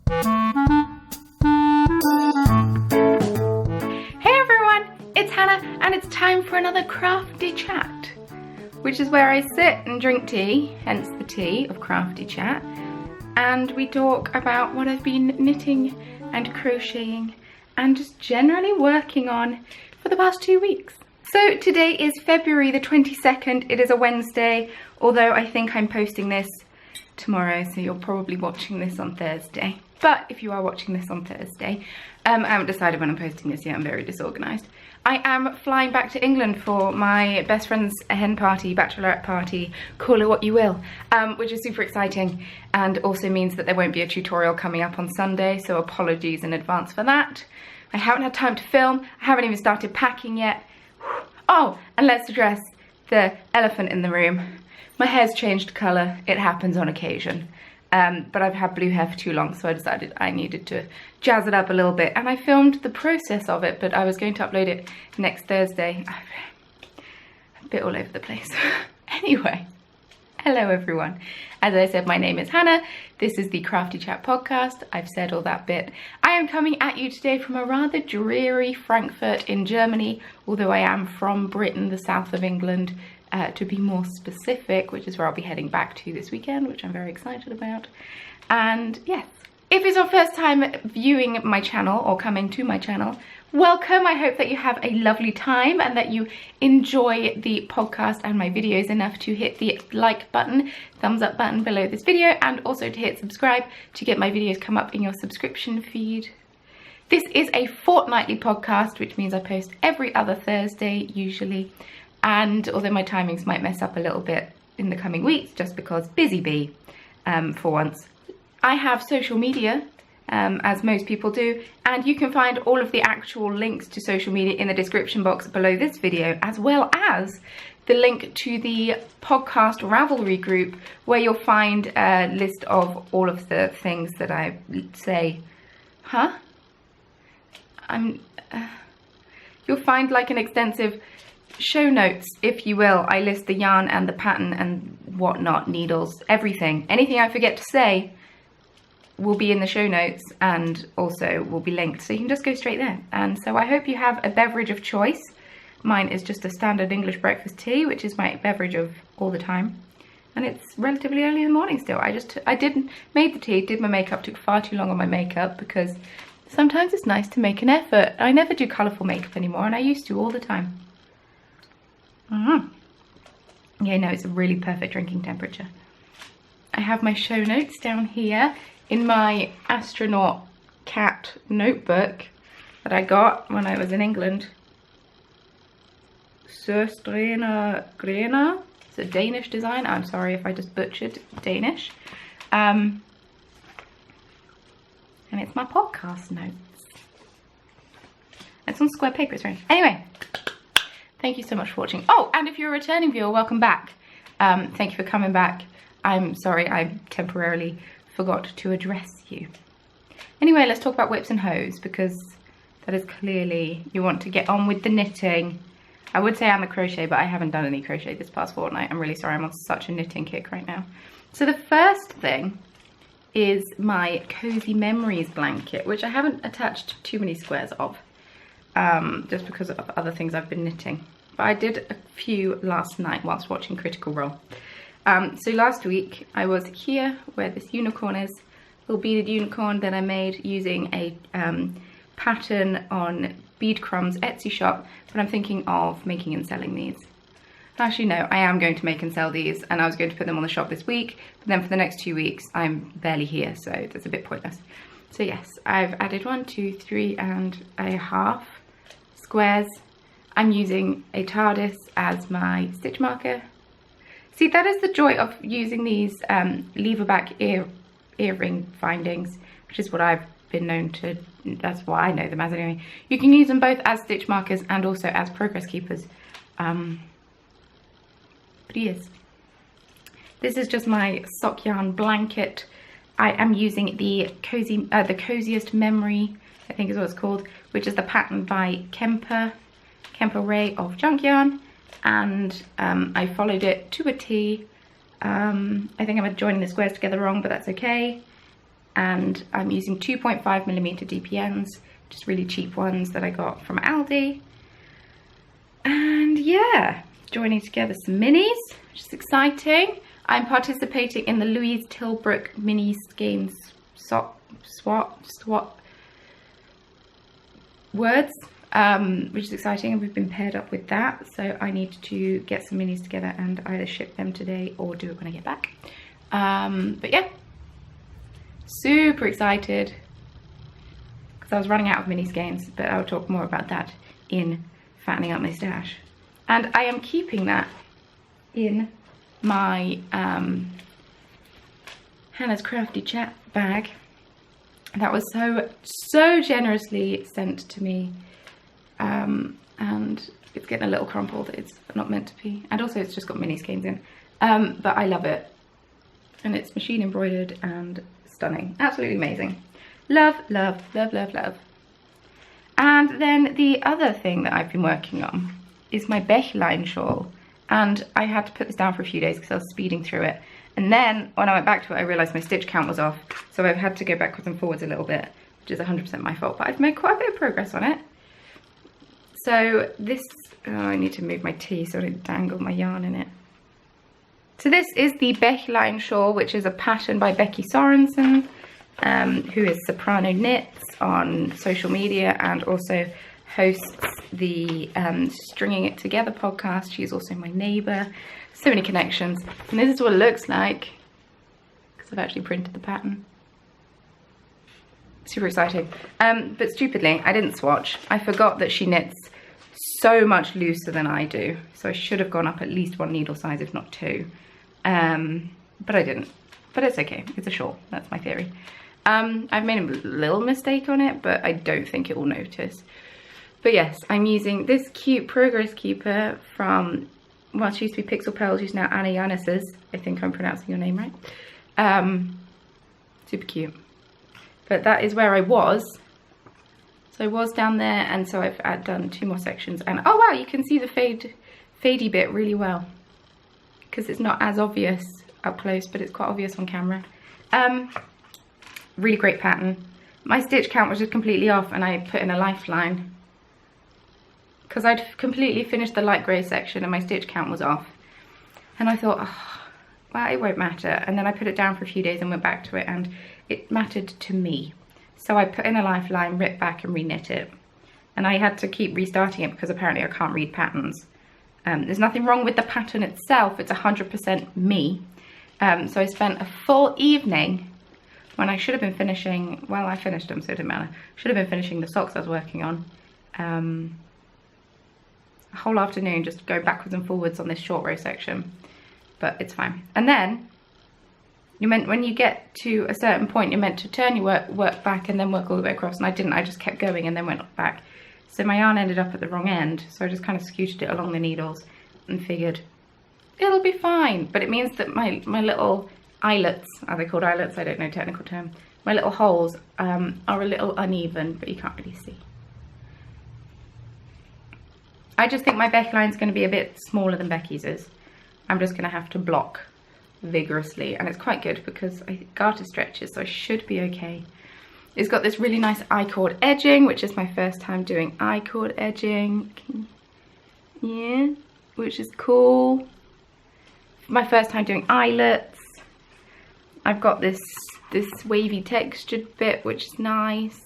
And it's time for another Craftea Chat, which is where I sit and drink tea, hence the tea of Craftea Chat, and we talk about what I've been knitting and crocheting and just generally working on for the past 2 weeks. So today is February the 22nd, it is a Wednesday, although I think I'm posting this tomorrow, so you're probably watching this on Thursday. But if you are watching this on Thursday, I haven't decided when I'm posting this yet, I'm very disorganised. I am flying back to England for my best friend's hen party, bachelorette party, call it what you will, which is super exciting and also means that there won't be a tutorial coming up on Sunday, so apologies in advance for that. I haven't had time to film, I haven't even started packing yet. Oh, and let's address the elephant in the room. My hair's changed colour, it happens on occasion. But I've had blue hair for too long, so I decided I needed to jazz it up a little bit. And I filmed the process of it, but I was going to upload it next Thursday. I'm a bit all over the place. Anyway, hello everyone. As I said, my name is Hannah. This is the Craftea Chat Podcast. I've said all that bit. I am coming at you today from a rather dreary Frankfurt in Germany, although I am from Britain, the south of England. To be more specific, which is where I'll be heading back to this weekend, which I'm very excited about. And yes, if it's your first time viewing my channel or coming to my channel, welcome. I hope that you have a lovely time and that you enjoy the podcast and my videos enough to hit the like button, thumbs up button below this video, and also to hit subscribe to get my videos come up in your subscription feed. This is a fortnightly podcast, which means I post every other Thursday usually. And although my timings might mess up a little bit in the coming weeks, just because busy bee for once. I have social media, as most people do, and you can find all of the actual links to social media in the description box below this video, as well as the link to the podcast Ravelry group, where you'll find a list of all of the things that I say. You'll find like an extensive show notes, if you will. I list the yarn and the pattern and whatnot, needles, everything. Anything I forget to say will be in the show notes and also will be linked, so you can just go straight there. And so I hope you have a beverage of choice. Mine is just a standard English breakfast tea, which is my beverage of all the time. And it's relatively early in the morning still. I made the tea, did my makeup, took far too long on my makeup because sometimes it's nice to make an effort. I never do colourful makeup anymore, and I used to all the time. Yeah, no, it's a really perfect drinking temperature. I have my show notes down here in my astronaut cat notebook that I got when I was in England. Grena. It's a Danish design. I'm sorry if I just butchered Danish. And it's my podcast notes. It's on square paper, it's right. Anyway. Thank you so much for watching. Oh, and if you're a returning viewer, welcome back. Thank you for coming back. I'm sorry I temporarily forgot to address you. Anyway, let's talk about whips and hoes, because that is clearly, you want to get on with the knitting. I would say I'm a crochet, but I haven't done any crochet this past fortnight. I'm really sorry, I'm on such a knitting kick right now. So the first thing is my Cozy Memories blanket, which I haven't attached too many squares of. Just because of other things I've been knitting. But I did a few last night whilst watching Critical Role. So last week I was here where this unicorn is, little beaded unicorn that I made using a pattern on Beadcrumbs Etsy shop, but I'm thinking of making and selling these. Actually no, I am going to make and sell these, and I was going to put them on the shop this week, but then for the next 2 weeks I'm barely here, so that's a bit pointless. So yes, I've added 1, 2, 3 and a half squares. I'm using a TARDIS as my stitch marker. See, that is the joy of using these lever back earring findings, which is what I've been known to, that's why I know them as anyway. You can use them both as stitch markers and also as progress keepers. But yes, this is just my sock yarn blanket. I am using the Coziest Memory, I think is what it's called, which is the pattern by Kemper Ray of Junk Yarn, and I followed it to a T. I think I'm joining the squares together wrong, but that's okay. and I'm using 2.5mm DPNs, just really cheap ones that I got from Aldi. And yeah, joining together some minis, which is exciting. I'm participating in the Louise Tilbrook mini skeins swap words, which is exciting, and we've been paired up with that, so I need to get some minis together and either ship them today or do it when I get back. But yeah, super excited because I was running out of mini skeins, but I'll talk more about that in fattening up my stash. And I am keeping that in my Hannah's Crafty Chat bag that was so generously sent to me, and it's getting a little crumpled. It's not meant to be, and also it's just got mini skeins in, but I love it, and it's machine embroidered and stunning, absolutely amazing. Love, love, love, love, love. And then the other thing that I've been working on is my Bechlein shawl, and I had to put this down for a few days because I was speeding through it. And then when I went back to it, I realised my stitch count was off. So I've had to go backwards and forwards a little bit, which is 100% my fault. But I've made quite a bit of progress on it. So this, I need to move my tea so I don't dangle my yarn in it. So this is the Bechlein shawl, which is a pattern by Becky Sorensen, who is Soprano Knits on social media and also hosts the Stringing It Together podcast. She's also my neighbour. So many connections. And this is what it looks like, because I've actually printed the pattern. Super exciting. But stupidly, I didn't swatch. I forgot that she knits so much looser than I do. So I should have gone up at least one needle size, if not two. But I didn't. But it's okay. It's a shawl. That's my theory. I've made a little mistake on it, but I don't think it will notice. But yes, I'm using this cute Progress Keeper from, well, she used to be Pixel Pearls, she's now Janises. I think I'm pronouncing your name right. Super cute. But that is where I was. So I was down there, and so I've done 2 more sections. And oh wow, you can see the fadey bit really well, because it's not as obvious up close, but it's quite obvious on camera. Really great pattern. My stitch count was just completely off, and I put in a lifeline because I'd completely finished the light grey section and my stitch count was off. And I thought, oh, well, it won't matter. And then I put it down for a few days and went back to it, and it mattered to me. So I put in a lifeline, ripped back and reknit it. And I had to keep restarting it because apparently I can't read patterns. There's nothing wrong with the pattern itself. It's 100% me. So I spent a full evening when I should have been finishing, well, I finished them, so it didn't matter. Should have been finishing the socks I was working on. A whole afternoon just going backwards and forwards on this short row section, but it's fine. And then when you get to a certain point, you're meant to turn your work back and then work all the way across, and I didn't. I just kept going and then went back. So my yarn ended up at the wrong end, so I just kind of scooted it along the needles and figured it'll be fine. But it means that my little eyelets, are they called eyelets? I don't know technical term. My little holes are a little uneven, but you can't really see. I just think my Bechlein is going to be a bit smaller than Becky's is. I'm just going to have to block vigorously, and it's quite good because I garter stretches, so I should be okay. It's got this really nice I-cord edging, which is my first time doing I-cord edging. Yeah, which is cool. My first time doing eyelets. I've got this wavy textured bit, which is nice,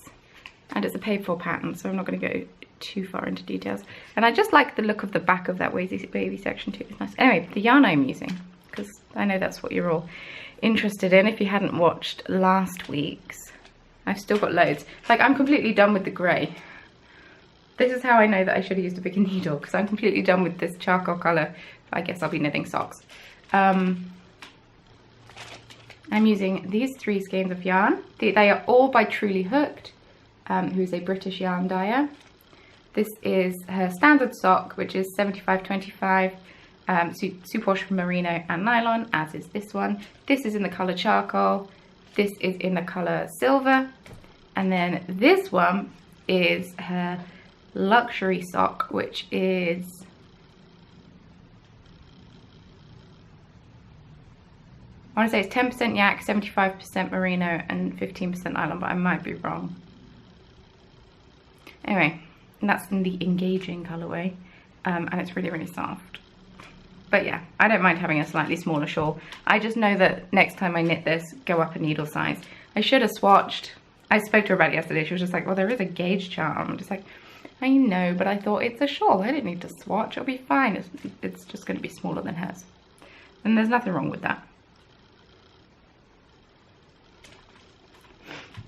and it's a paid for pattern, so I'm not going to go too far into details. And I just like the look of the back of that wavy section too. It's nice. Anyway, the yarn I'm using, because I know that's what you're all interested in if you hadn't watched last week's. I've still got loads. Like, I'm completely done with the grey. This is how I know that I should have used a bigger needle, because I'm completely done with this charcoal colour. I guess I'll be knitting socks. I'm using these 3 skeins of yarn. They are all by Truly Hooked, who is a British yarn dyer. This is her standard sock, which is 75/25, superwash from merino and nylon, as is this one. This is in the colour charcoal. This is in the colour silver. And then this one is her luxury sock, which is I want to say it's 10% yak, 75% merino, and 15% nylon, but I might be wrong. Anyway, and that's in the engaging colourway, and it's really, really soft. But yeah, I don't mind having a slightly smaller shawl. I just know that next time I knit this, go up a needle size. I should have swatched. I spoke to her about it yesterday. She was just like, well, there is a gauge chart. I'm just like, I know, but I thought it's a shawl. I didn't need to swatch. It'll be fine. It's just going to be smaller than hers. And there's nothing wrong with that.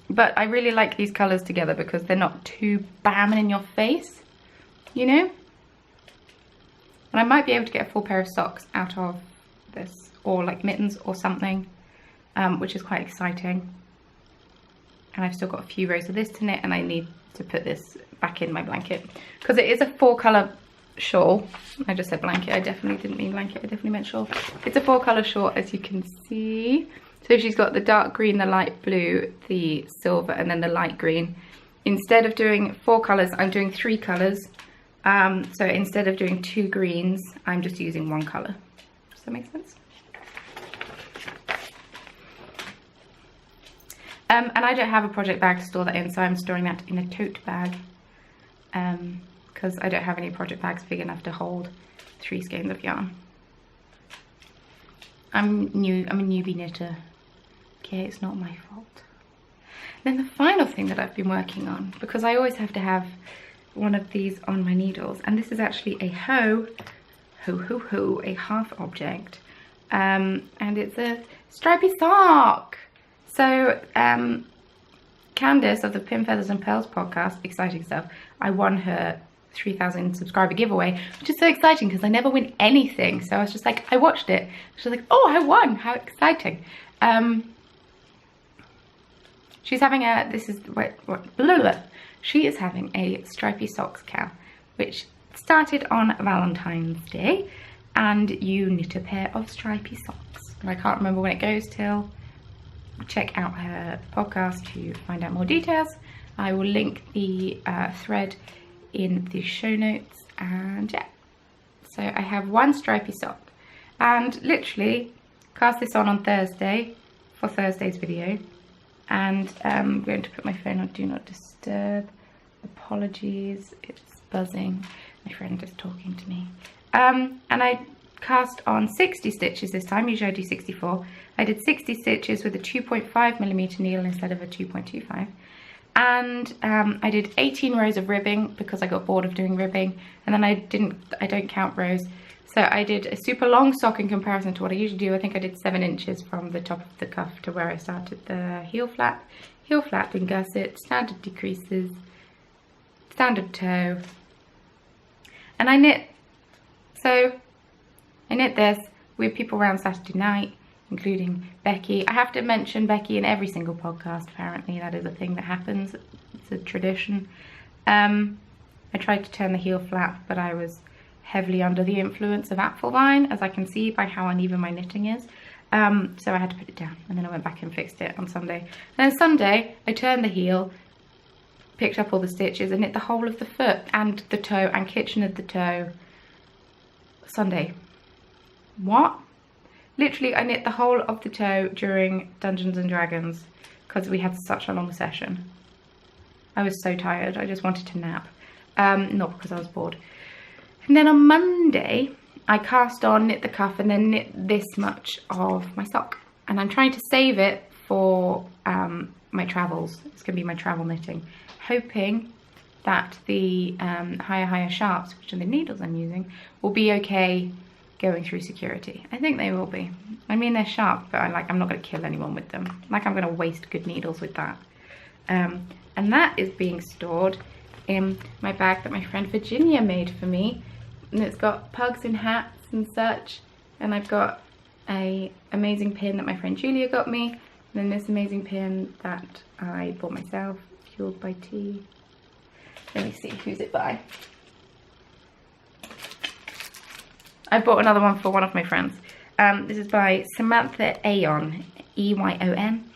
But I really like these colours together because they're not too bam in your face, you know? And I might be able to get a full pair of socks out of this, or like mittens or something, which is quite exciting. And I've still got a few rows of this to knit, and I need to put this back in my blanket because it is a 4-colour shawl. I just said blanket. I definitely didn't mean blanket. I definitely meant shawl. It's a 4-colour shawl, as you can see. So she's got the dark green, the light blue, the silver, and then the light green. Instead of doing 4 colours, I'm doing 3 colours. So instead of doing 2 greens, I'm just using 1 colour. Does that make sense? And I don't have a project bag to store that in, so I'm storing that in a tote bag. Because I don't have any project bags big enough to hold 3 skeins of yarn. I'm a newbie knitter. Okay, it's not my fault. Then the final thing that I've been working on, because I always have to have one of these on my needles, and this is actually a a half object, and it's a stripy sock. So Candice of the Pin Feathers and Pearls podcast, exciting stuff, I won her 3,000 subscriber giveaway, which is so exciting because I never win anything. So I was just like, I watched it, she was like, oh, I won, how exciting. She's having a, she is having a stripy socks cal, which started on Valentine's Day, and you knit a pair of stripy socks. And I can't remember when it goes till. Check out her podcast to find out more details. I will link the thread in the show notes, and yeah. So I have 1 stripy sock, and literally cast this on Thursday for Thursday's video, and I'm going to put my phone on do not disturb. Apologies, it's buzzing. My friend is talking to me. And I cast on 60 stitches this time. Usually I do 64. I did 60 stitches with a 2.5mm needle instead of a 2.25. And I did 18 rows of ribbing because I got bored of doing ribbing, and then I don't count rows. So I did a super long sock in comparison to what I usually do. I think I did 7 inches from the top of the cuff to where I started the heel flap in gusset, standard decreases, standard toe. And I knit this with people around Saturday night, including Becky. I have to mention Becky in every single podcast, apparently. That is a thing that happens. It's a tradition. I tried to turn the heel flap, but I was heavily under the influence of Apfelwein, as I can see by how uneven my knitting is. So I had to put it down, and then I went back and fixed it on Sunday. And then Sunday, I turned the heel, picked up all the stitches, and knit the whole of the foot and the toe and kitchen of the toe. Sunday. What? Literally, I knit the whole of the toe during Dungeons and Dragons because we had such a long session. I was so tired. I just wanted to nap. Not because I was bored. And then on Monday, I cast on, knit the cuff, and then knit this much of my sock. And I'm trying to save it for my travels. It's going to be my travel knitting. Hoping that the higher sharps, which are the needles I'm using, will be okay going through security. I think they will be. I mean, they're sharp, but I'm not going to kill anyone with them. Like, I'm going to waste good needles with that. And that is being stored in my bag that my friend Virginia made for me. And it's got pugs and hats and such. And I've got a amazing pin that my friend Julia got me. And then this amazing pin that I bought myself, Fueled by Tea. Let me see, who's it by? I bought another one for one of my friends. This is by Samantha Ayon, E-Y-O-N.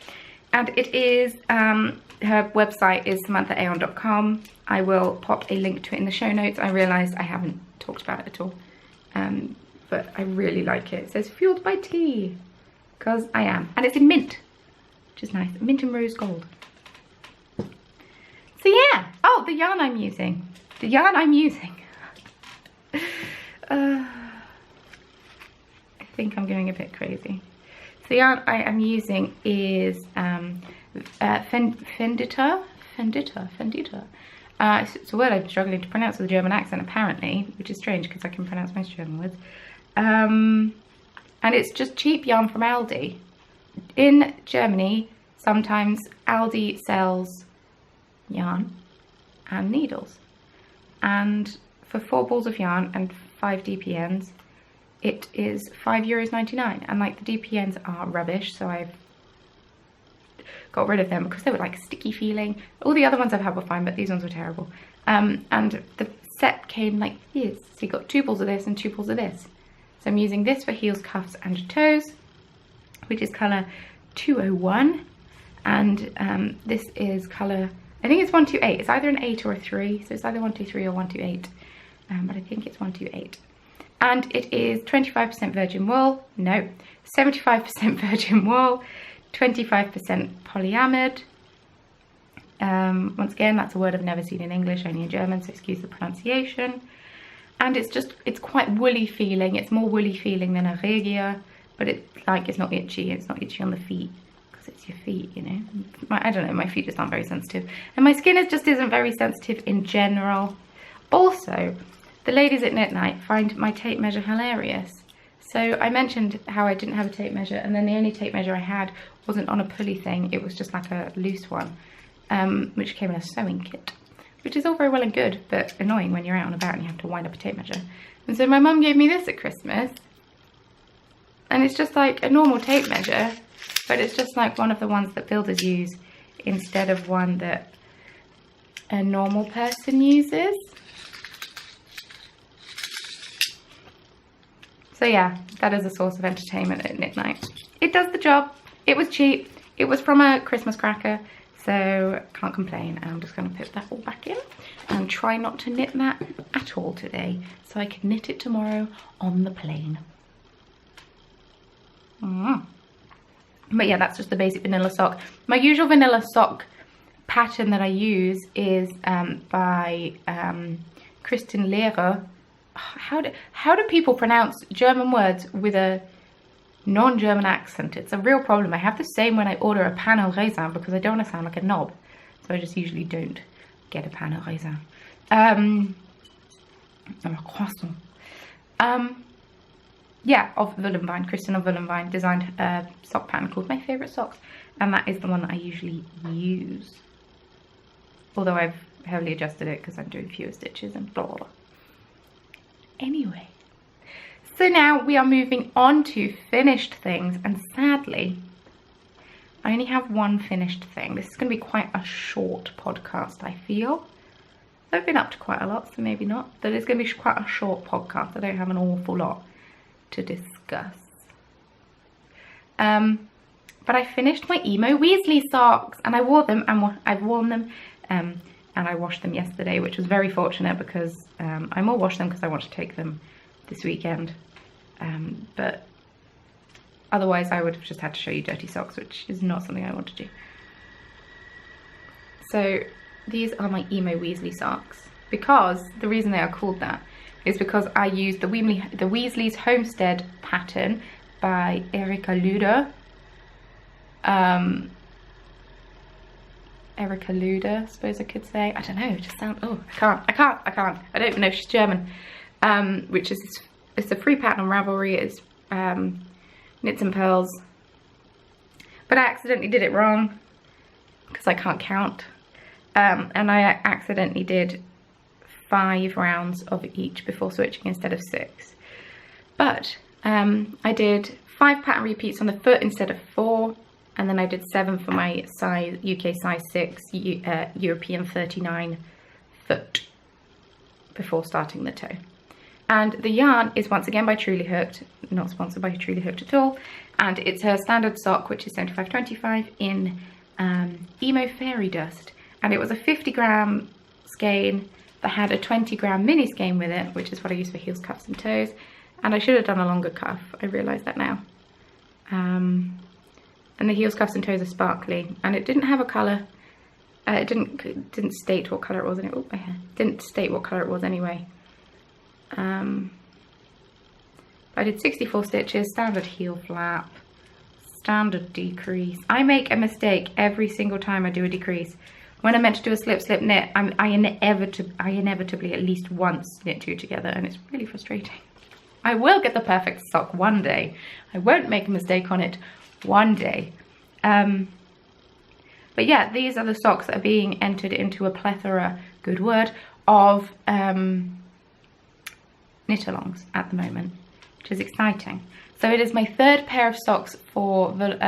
And it is, her website is samanthaayon.com. I will pop a link to it in the show notes. I realised I haven't talked about it at all. But I really like it. It says Fueled by Tea. because I am. And it's in mint, which is nice. Mint and rose gold. So yeah, oh, the yarn I'm using. The yarn I'm using. I think I'm going a bit crazy. So the yarn I am using is Fendita. It's a word I'm struggling to pronounce with a German accent apparently, which is strange because I can pronounce most German words. And it's just cheap yarn from Aldi. In Germany, sometimes Aldi sells yarn and needles. And for 4 balls of yarn and 5 DPNs, it is €5.99. And like the DPNs are rubbish, so I've got rid of them because they were like sticky feeling. All the other ones I've had were fine, but these ones were terrible. And the set came like this. So you got 2 balls of this and 2 balls of this. So I'm using this for heels, cuffs and toes, which is colour 201. And this is colour, I think it's 128. It's either an 8 or a 3. So it's either 123 or 128. But I think it's 128. And it is 25% virgin wool. No, 75% virgin wool. 25% polyamide. Once again, that's a word I've never seen in English, only in German, so excuse the pronunciation. And it's quite woolly feeling. It's more woolly feeling than a regia, but it's not itchy. It's not itchy on the feet because it's your feet, you know. I don't know, my feet just aren't very sensitive. And my skin just isn't very sensitive in general. Also, the ladies at Knit Night find my tape measure hilarious. So I mentioned how I didn't have a tape measure, and then the only tape measure I had wasn't on a pulley thing, it was just like a loose one, which came in a sewing kit, which is all very well and good, but annoying when you're out and about and you have to wind up a tape measure. And so my mum gave me this at Christmas, and it's just like a normal tape measure, but it's just like one of the ones that builders use instead of one that a normal person uses. So yeah, that is a source of entertainment at Knit Night. It does the job. It was cheap. It was from a Christmas cracker, so can't complain. I'm just going to put that all back in and try not to knit that at all today, so I can knit it tomorrow on the plane. But yeah, that's just the basic vanilla sock. My usual vanilla sock pattern that I use is by Kristin Lehrer. How do people pronounce German words with a non-German accent? It's a real problem. I have the same when I order a pain au raisin because I don't want to sound like a knob. So I just usually don't get a pain au raisin. Or a croissant. Yeah, of Willenwein. Kristin of Willenwein designed a sock pattern called My Favourite Socks. And that is the one that I usually use. Although I've heavily adjusted it because I'm doing fewer stitches and blah blah blah. Anyway, so now we are moving on to finished things, and sadly I only have one finished thing. This is going to be quite a short podcast, I feel. I've been up to quite a lot, so maybe not, but it's going to be quite a short podcast. I don't have an awful lot to discuss. But I finished my Emo Weasley socks, and I wore them, and I've worn them and I washed them yesterday, which was very fortunate because I more washed them because I want to take them this weekend. But otherwise I would have just had to show you dirty socks, which is not something I want to do. So these are my Emo Weasley socks, because the reason they are called that is because I used the Weasley's Homestead pattern by Erica Luder. Erica Luder, I suppose I could say. I don't know, it just sounds, oh, I can't. I don't even know if she's German. Which is, it's a free pattern on Ravelry. It's Knits and Pearls. But I accidentally did it wrong because I can't count. And I accidentally did 5 rounds of each before switching instead of 6. But I did 5 pattern repeats on the foot instead of 4. And then I did 7 for my size, UK size 6, European 39 foot before starting the toe. And the yarn is once again by Truly Hooked, not sponsored by Truly Hooked at all. And it's her standard sock, which is 75/25 in Emo Fairy Dust. And it was a 50-gram skein that had a 20-gram mini skein with it, which is what I use for heels, cuffs and toes. And I should have done a longer cuff, I realise that now. And the heels, cuffs and toes are sparkly, and it didn't have a colour. It didn't state what colour it was, and didn't state what colour it was anyway. I did 64 stitches, standard heel flap, standard decrease. I make a mistake every single time I do a decrease. When I'm meant to do a slip knit, I inevitably at least once knit two together, and it's really frustrating. I will get the perfect sock one day. I won't make a mistake on it one day. But yeah, these are the socks that are being entered into a plethora, good word, of knit-alongs at the moment, which is exciting. So it is my third pair of socks for the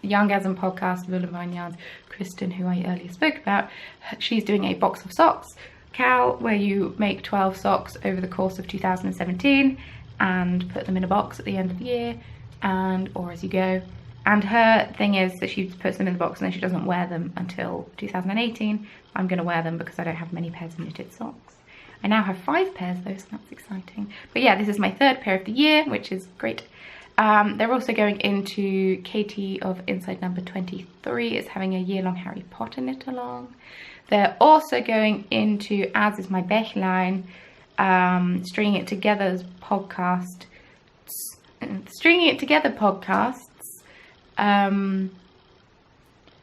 Yarngasm podcast, Vine Yarns. Kristin, who I earlier spoke about, she's doing a box of socks, Cal, where you make 12 socks over the course of 2017 and put them in a box at the end of the year, or as you go. And her thing is that she puts them in the box and then she doesn't wear them until 2018. I'm going to wear them because I don't have many pairs of knitted socks. I now have 5 pairs though, so that's exciting. But yeah, this is my third pair of the year, which is great. They're also going into Katie of Inside Number 23 is having a year-long Harry Potter knit along. They're also going into As Is My Bechlein, Stringing It Together podcasts,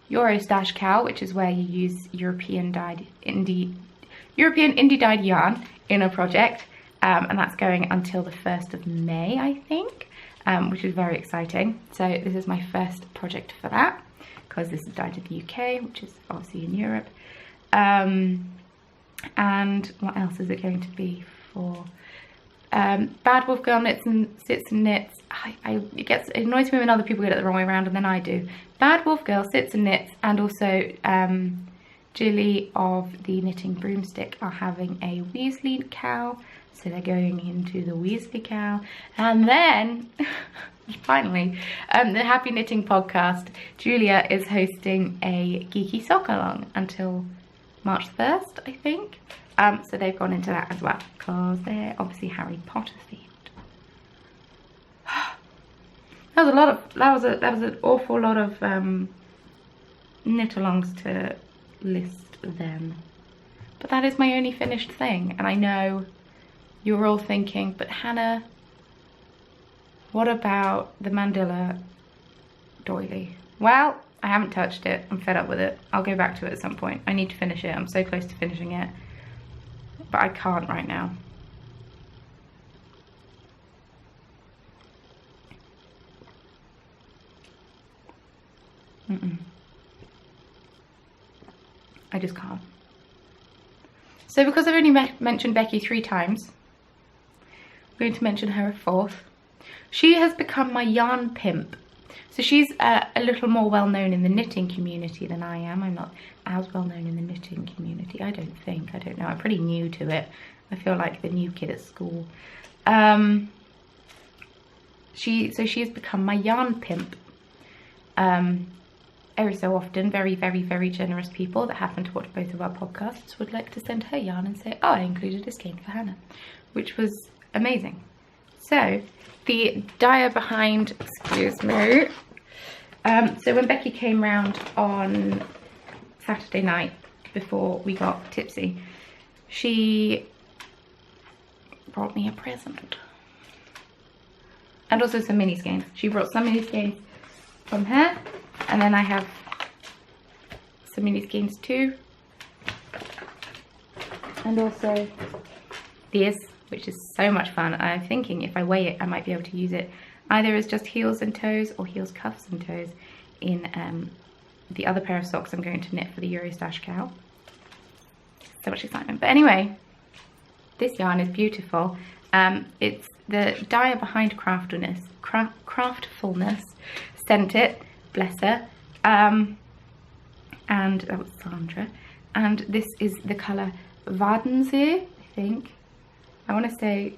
Euro Cow, which is where you use European indie dyed yarn in a project, and that's going until the 1st of May, I think. Which is very exciting. So this is my first project for that, because this is dyed in the UK, which is obviously in Europe. And what else is it going to be for? Bad Wolf Girl Sits and Knits. It annoys me when other people get it the wrong way around, and then I do. Bad Wolf Girl Sits and Knits, and also Jilly of the Knitting Broomstick are having a Weasley cow. So they're going into the Weasley cow. And then, finally, the Happy Knitting podcast, Julia is hosting a geeky sock along until March 1st, I think. So they've gone into that as well, because they're obviously Harry Potter themed. That was an awful lot of knit-alongs to list then. But that is my only finished thing, and I know you're all thinking, but Hannah, what about the Mandilla doily? Well, I haven't touched it. I'm fed up with it. I'll go back to it at some point. I need to finish it. I'm so close to finishing it, but I can't right now. I just can't. So because I've only mentioned Becky 3 times, I'm going to mention her a 4th. She has become my yarn pimp. So she's a little more well known in the knitting community than I am. I'm not as well known in the knitting community, I don't think. I don't know. I'm pretty new to it. I feel like the new kid at school. She has become my yarn pimp. Every so often, very, very, very generous people that happen to watch both of our podcasts would like to send her yarn and say, oh, I included a skein for Hannah, which was amazing. So the dyer behind, excuse me. So when Becky came round on Saturday night before we got tipsy, she brought me a present. And also some mini skeins. She brought some mini skeins from her, and then I have some mini skeins too. And also this, which is so much fun. I'm thinking if I weigh it, I might be able to use it either as just heels and toes or heels, cuffs and toes in the other pair of socks I'm going to knit for the Euro Cow. So much excitement. But anyway, this yarn is beautiful. It's the dyer behind Craftfulness sent it, bless her. And that was Sandra. And this is the colour Wadensee, I think. I want to say,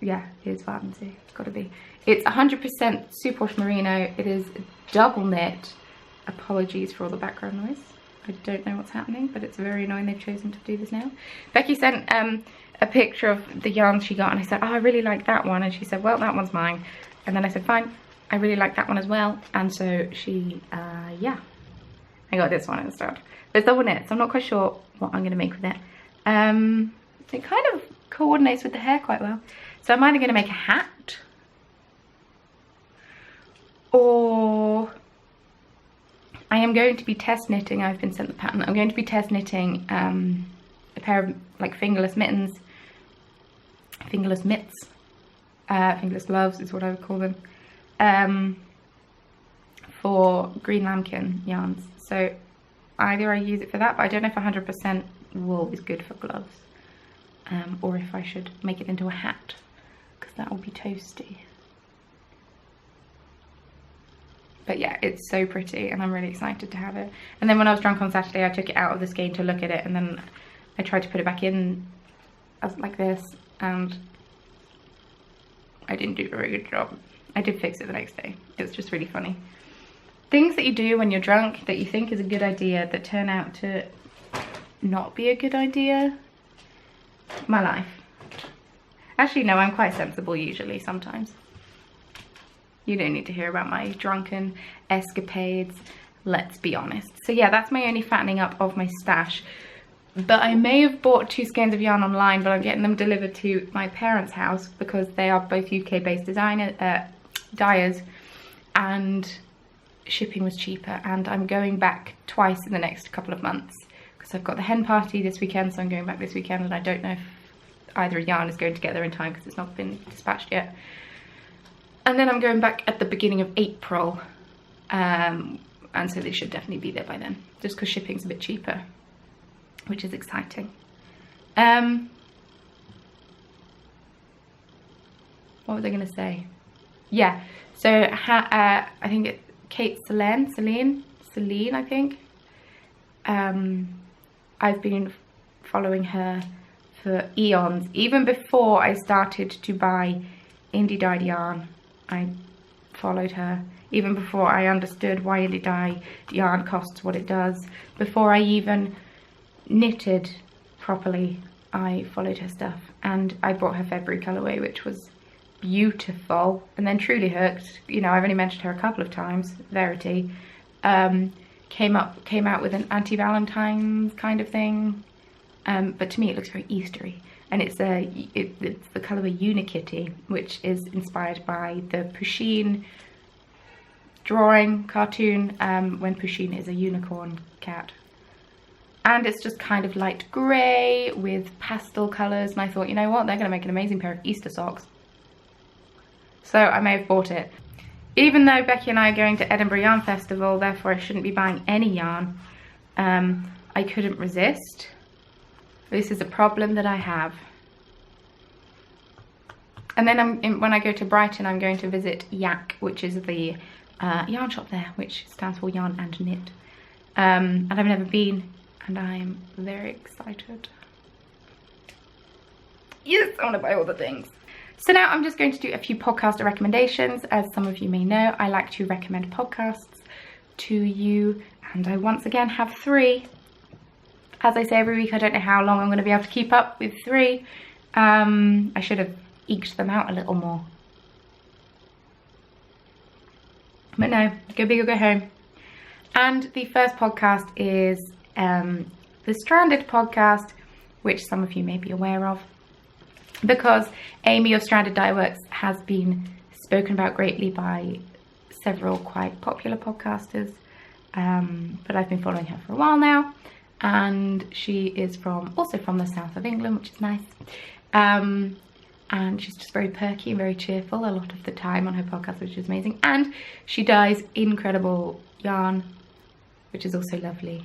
yeah, it's Wadensee. It's got to be. It's 100% superwash merino. It is double knit. Apologies for all the background noise. I don't know what's happening, but it's very annoying they've chosen to do this now. Becky sent a picture of the yarn she got, and I said, oh, I really like that one. And she said, well, that one's mine. And then I said, fine, I really like that one as well. And so she, yeah, I got this one instead. But it's double knit, so I'm not quite sure what I'm going to make with it. It kind of coordinates with the hair quite well. So I'm either going to make a hat, or I am going to be test knitting. I've been sent the pattern. I'm going to be test knitting a pair of like fingerless mittens, fingerless mitts, fingerless gloves is what I would call them, for green lambkin yarns. So either I use it for that, but I don't know if 100% wool is good for gloves, or if I should make it into a hat, because that will be toasty. But yeah, it's so pretty and I'm really excited to have it. And then when I was drunk on Saturday, I took it out of the skein to look at it, and then I tried to put it back in as like this, and I didn't do a very good job. I did fix it the next day. It was just really funny. Things that you do when you're drunk that you think is a good idea that turn out to not be a good idea. My life. Actually, no, I'm quite sensible usually sometimes. You don't need to hear about my drunken escapades, let's be honest. So yeah, that's my only fattening up of my stash. But I may have bought 2 skeins of yarn online, but I'm getting them delivered to my parents' house because they are both UK-based dyers, and shipping was cheaper. And I'm going back twice in the next couple of months because I've got the hen party this weekend, so I'm going back this weekend, and I don't know if either yarn is going to get there in time because it's not been dispatched yet. And then I'm going back at the beginning of April, and so they should definitely be there by then, just because shipping's a bit cheaper, which is exciting. What was I going to say? Yeah, so I think Kate Celine, I think. I've been following her for eons. Even before I started to buy indie dyed yarn, I followed her. Even before I understood why indie dye yarn costs what it does, before I even knitted properly, I followed her stuff, and I bought her February colorway, which was beautiful. And then Truly Hooked, you know, I've only mentioned her a couple of times, Verity, came out with an anti-Valentine's kind of thing, but to me it looks very Eastery. And it's the colorway Unikitty, which is inspired by the Pusheen drawing cartoon, when Pusheen is a unicorn cat. And it's just kind of light grey with pastel colours, and I thought, you know what, they're going to make an amazing pair of Easter socks. So I may have bought it. Even though Becky and I are going to Edinburgh Yarn Festival, therefore I shouldn't be buying any yarn, I couldn't resist. This is a problem that I have. And then when I go to Brighton, I'm going to visit Yak, which is the yarn shop there, which stands for Yarn and Knit. And I've never been, and I'm very excited. Yes, I want to buy all the things. So now I'm just going to do a few podcaster recommendations. As some of you may know, I like to recommend podcasts to you, and I once again have 3. As I say every week, I don't know how long I'm going to be able to keep up with 3. I should have eked them out a little more. But no, go big or go home. And the first podcast is the Stranded podcast, which some of you may be aware of, because Amy of Stranded Dye Works has been spoken about greatly by several quite popular podcasters, but I've been following her for a while now, and she is also from the south of England, which is nice, and she's just very perky and very cheerful a lot of the time on her podcast, which is amazing, and she dyes incredible yarn, which is also lovely.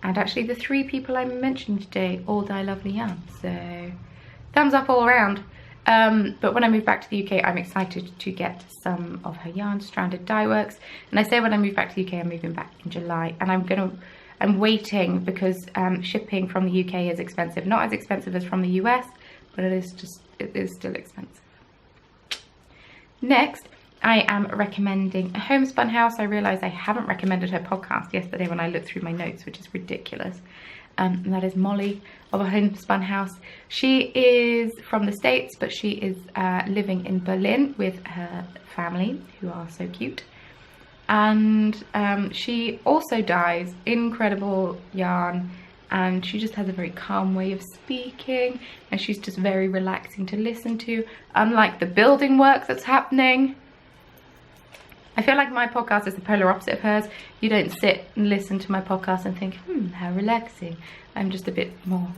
And actually the 3 people I'm mentioning today all dye lovely yarn, so thumbs up all around. But when I move back to the UK, I'm excited to get some of her yarn, Stranded Dye Works. And I say when I move back to the UK, I'm moving back in July, and I'm waiting because shipping from the UK is expensive. Not as expensive as from the US, but it is still expensive. Next, I am recommending Homespun House. I realised I haven't recommended her podcast yesterday when I looked through my notes, which is ridiculous. and that is Molly of Homespun House. She is from the States, but she is living in Berlin with her family, who are so cute. And she also dyes incredible yarn, and she just has a very calm way of speaking, and she's just very relaxing to listen to, unlike the building work that's happening. I feel like my podcast is the polar opposite of hers. You don't sit and listen to my podcast and think, how relaxing. I'm just a bit more.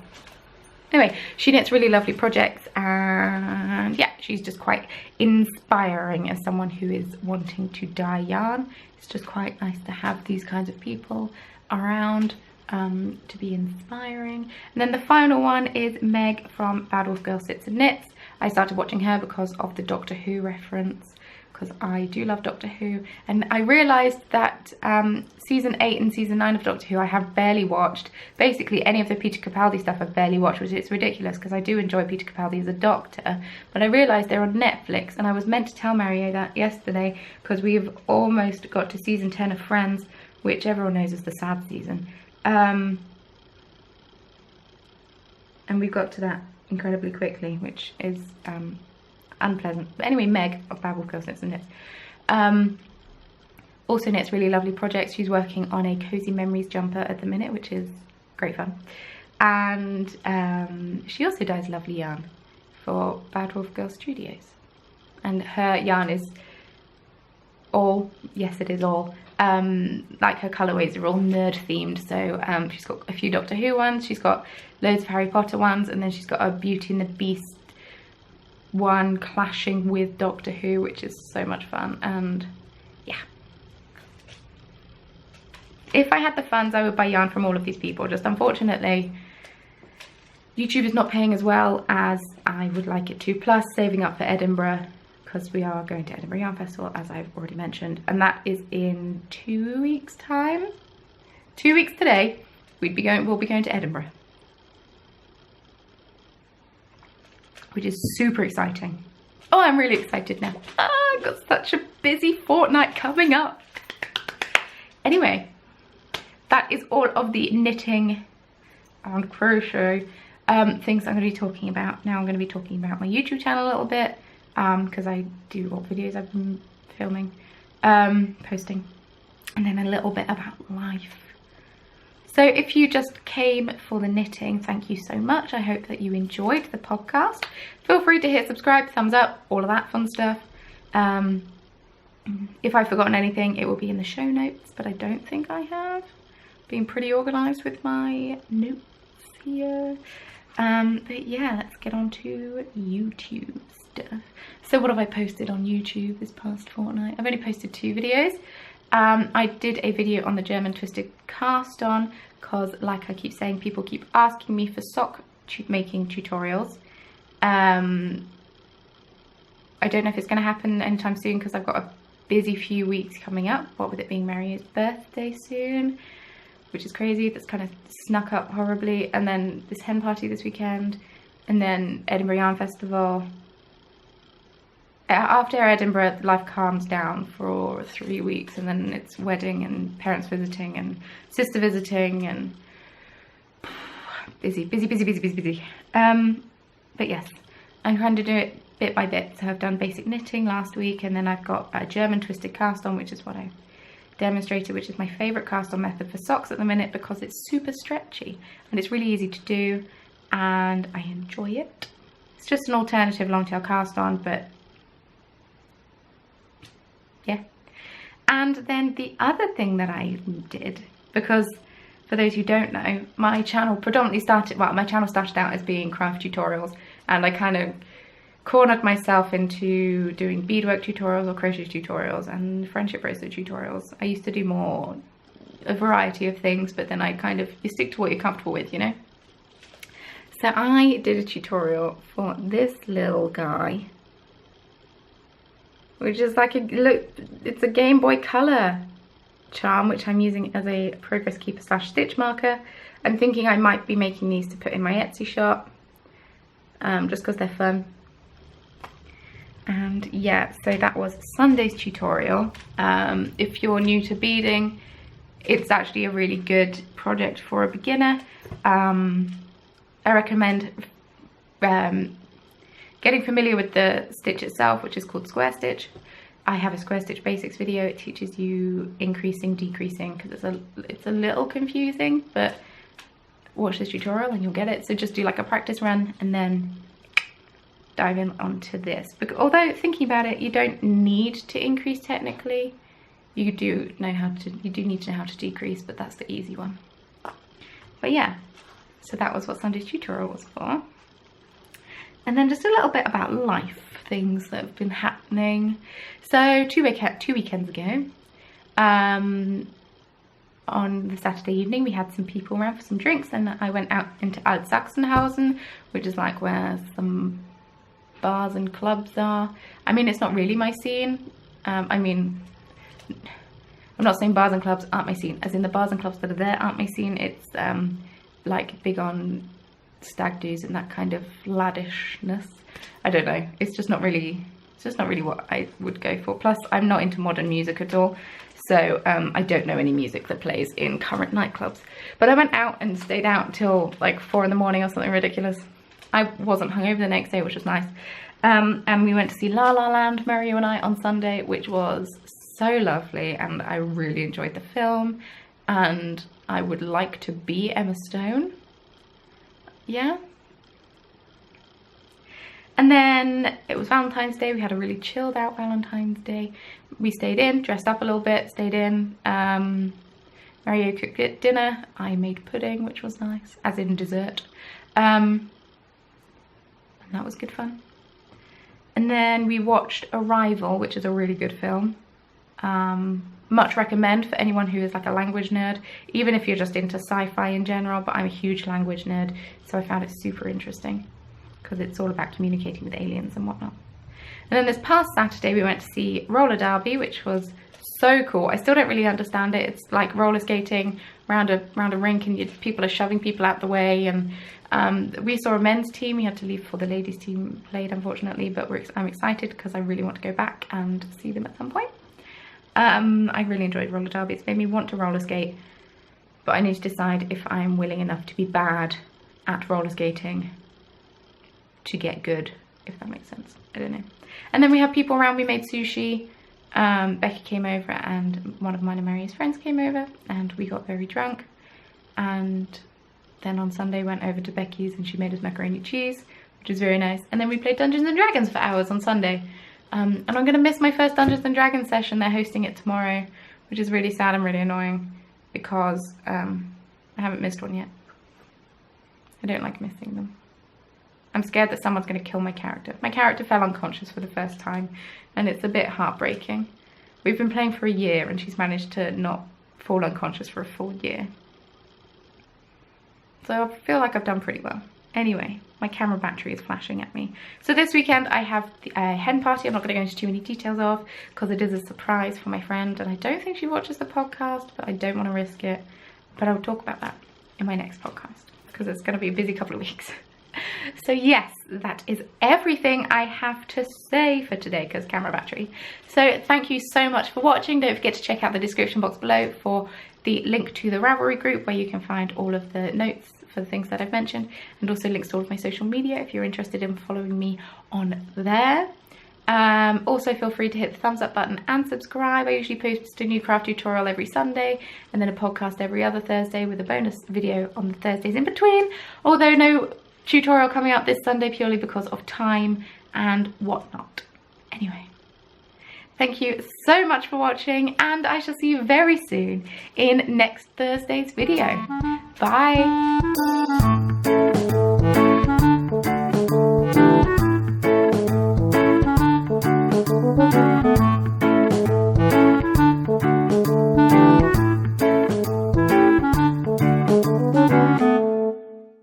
Anyway, she knits really lovely projects, and yeah, she's just quite inspiring as someone who is wanting to dye yarn. It's just quite nice to have these kinds of people around to be inspiring. And then the final one is Meg from Bad Wolf Girl Sits and Knits. I started watching her because of the Doctor Who reference, because I do love Doctor Who, and I realised that season 8 and season 9 of Doctor Who I have barely watched. Basically any of the Peter Capaldi stuff I've barely watched, which is ridiculous because I do enjoy Peter Capaldi as a doctor, but I realised they're on Netflix, and I was meant to tell Mario that yesterday because we've almost got to season 10 of Friends, which everyone knows is the sad season, and we got to that incredibly quickly, which is unpleasant. But anyway, Meg of Bad Wolf Girl Sits and Knits also knits really lovely projects. She's working on a Cozy Memories jumper at the minute, which is great fun, and she also dyes lovely yarn for Bad Wolf Girl Studios, and her yarn is all, yes it is all, like her colourways are all nerd themed. So she's got a few Doctor Who ones, she's got loads of Harry Potter ones, and then she's got a Beauty and the Beast one clashing with Doctor Who, which is so much fun. And yeah, if I had the funds I would buy yarn from all of these people. Just unfortunately YouTube is not paying as well as I would like it to, plus saving up for Edinburgh, because we are going to Edinburgh Yarn Festival, as I've already mentioned, and that is in 2 weeks time. 2 weeks today we'll be going to Edinburgh, which is super exciting. Oh, I'm really excited now. I've got such a busy fortnight coming up. Anyway, that is all of the knitting and crochet things I'm going to be talking about. Now I'm going to be talking about my YouTube channel a little bit, because I do all videos I've been filming, posting, and then a little bit about life. So if you just came for the knitting, thank you so much. I hope that you enjoyed the podcast. Feel free to hit subscribe, thumbs up, all of that fun stuff. If I've forgotten anything, it will be in the show notes, but I don't think I have. Been pretty organised with my notes here. But yeah, let's get on to YouTube stuff. So what have I posted on YouTube this past fortnight? I've only posted 2 videos. I did a video on the German twisted cast on, because like I keep saying, people keep asking me for sock making tutorials. I don't know if it's going to happen anytime soon, because I've got a busy few weeks coming up, what with it being Mario's birthday soon, which is crazy. That's kind of snuck up horribly, and then this hen party this weekend, and then Edinburgh Yarn Festival. After Edinburgh, life calms down for 3 weeks, and then it's wedding and parents visiting and sister visiting, and busy. But yes, I'm trying to do it bit by bit. So I've done basic knitting last week, and then I've got a German twisted cast on, which is what I demonstrated, which is my favourite cast on method for socks at the minute, because it's super stretchy and it's really easy to do, and I enjoy it. It's just an alternative long tail cast on, but yeah. And then the other thing that I did, because for those who don't know, my channel started out as being craft tutorials, and I kind of cornered myself into doing beadwork tutorials or crochet tutorials and friendship bracelet tutorials. I used to do a variety of things, but then you stick to what you're comfortable with, you know. So I did a tutorial for this little guy, which is like it's a Game Boy Color charm, which I'm using as a progress keeper / stitch marker. I'm thinking I might be making these to put in my Etsy shop, just because they're fun. And yeah, so that was Sunday's tutorial. If you're new to beading, it's actually a really good project for a beginner. I recommend getting familiar with the stitch itself, which is called square stitch. I have a square stitch basics video. It teaches you increasing, decreasing, because it's a little confusing, but watch this tutorial and you'll get it. So just do like a practice run and then dive in onto this. But although thinking about it, you don't need to increase technically. You do need to know how to decrease, but that's the easy one. But yeah, so that was what Sunday's tutorial was for. And then just a little bit about life, things that have been happening. So two weekends ago, on the Saturday evening, we had some people around for some drinks, and I went out into Sachsenhausen, which is like where some bars and clubs are. I mean, it's not really my scene. I mean, I'm not saying bars and clubs aren't my scene, as in the bars and clubs that are there aren't my scene. It's like big on stag do's and that kind of laddishness. I don't know, it's just not really what I would go for. Plus I'm not into modern music at all, so I don't know any music that plays in current nightclubs. But I went out and stayed out till like 4 in the morning or something ridiculous. I wasn't hungover the next day, which was nice. And we went to see La La Land, Mario and I, on Sunday, which was so lovely, and I really enjoyed the film, and I would like to be Emma Stone. Yeah. And then it was Valentine's Day. We had a really chilled out Valentine's Day. We stayed in, dressed up a little bit, stayed in. Mario cooked dinner. I made pudding, which was nice, as in dessert. And that was good fun. And then we watched Arrival, which is a really good film. Much recommend for anyone who is like a language nerd, even if you're just into sci-fi in general, but I'm a huge language nerd, so I found it super interesting because it's all about communicating with aliens and whatnot. And then this past Saturday we went to see roller derby, which was so cool. I still don't really understand it. It's like roller skating around a rink, and people are shoving people out the way. And we saw a men's team. We had to leave before the ladies team played, unfortunately, but I'm excited because I really want to go back and see them at some point. I really enjoyed roller derby. It's made me want to roller skate, but I need to decide if I'm willing enough to be bad at roller skating to get good, if that makes sense. I don't know. And then we had people around. We made sushi. Becky came over, and one of mine and Mary's friends came over, and we got very drunk. And then on Sunday went over to Becky's, and she made us macaroni and cheese, which was very nice. And then we played Dungeons and Dragons for hours on Sunday. And I'm going to miss my first Dungeons and Dragons session. They're hosting it tomorrow, which is really sad and really annoying because I haven't missed one yet. I don't like missing them. I'm scared that someone's going to kill my character. My character fell unconscious for the first time, and it's a bit heartbreaking. We've been playing for a year, and she's managed to not fall unconscious for a full year. So I feel like I've done pretty well. Anyway, my camera battery is flashing at me. So this weekend I have a hen party. I'm not going to go into too many details of, because it is a surprise for my friend, and I don't think she watches the podcast, but I don't want to risk it. But I'll talk about that in my next podcast, because it's going to be a busy couple of weeks. So yes, that is everything I have to say for today, because camera battery. So thank you so much for watching. Don't forget to check out the description box below for the link to the Ravelry group, where you can find all of the notes for the things that I've mentioned, and also links to all of my social media if you're interested in following me on there. Also feel free to hit the thumbs up button and subscribe. I usually post a new craft tutorial every Sunday, and then a podcast every other Thursday with a bonus video on the Thursdays in between, although no tutorial coming out this Sunday purely because of time and whatnot. Anyway, thank you so much for watching, and I shall see you very soon in next Thursday's video. Bye!